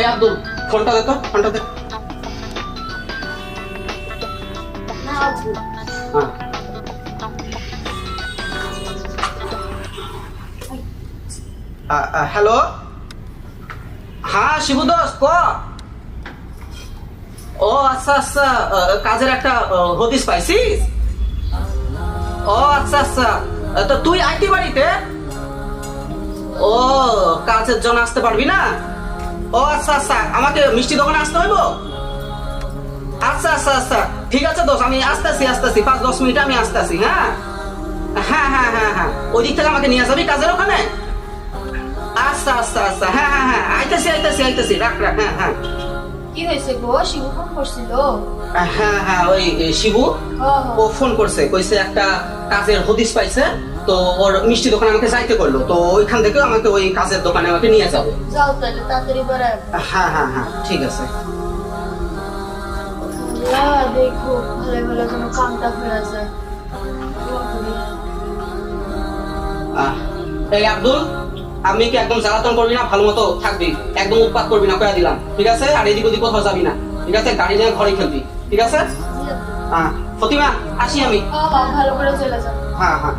এই আব্দুল ফোনটা দে তো, ফোনটা দে। না আব্বু। হ্যাঁ হ্যালো, হ্যাঁ শিবু দোস্ত ক। ও আচ্ছা আচ্ছা, কাজের একটা হদিস পাইছিস? ও আচ্ছা আচ্ছা, তো তুই আইতি বাড়িতে? ও কাজের জন্য আসতে পারবি না? ও আচ্ছা আচ্ছা, আমাকে মিষ্টি দোকানে আসতে হইব? আচ্ছা আচ্ছা আচ্ছা, ঠিক আছে দোস্ত, আমি আসতেছি 5-10 মিনিটে আমি আসতেছি। হ্যাঁ হ্যাঁ হ্যাঁ হ্যাঁ হ্যাঁ, ওই দিক থেকে আমাকে নিয়ে যাবি কাজের ওখানে? আচ্ছা আচ্ছা আচ্ছা, হ্যাঁ হ্যাঁ হ্যাঁ, আইতেছি, রাখ রাখ, হ্যাঁ হ্যাঁ কি হয়েছে গো, শিবু ফোন করছিল? হ্যাঁ হ্যাঁ, ওই শিবু ও ফোন করছে, কইছে একটা কাজের হদিস পাইছে, তো ওর মিষ্টি দোকানে আমাকে যাইতে করলো, তো ওইখান থেকে আমাকে ওই কাজের দোকানে আমাকে নিয়ে যাবে। যাও তাহলে তাড়াতাড়ি বেড়ায়। হ্যাঁ হ্যাঁ হ্যাঁ, ঠিক আছে। দেখো ভালো ভালো কোনো কামটা হয়ে যায়। এই আব্দুল, আমি কি একদম জ্বালাতন করবি না, ভালো মতো থাকবি, একদম উৎপাত করবি না, কয়া দিলাম, ঠিক আছে? আর এদিক ওদিক কোথাও যাবি না, ঠিক আছে? গাড়ি নিয়ে ঘরে খেলবি, ঠিক আছে? হ্যাঁ ফতিমা, আসি আমি। ভালো করে চলে যাও। হ্যাঁ হ্যাঁ।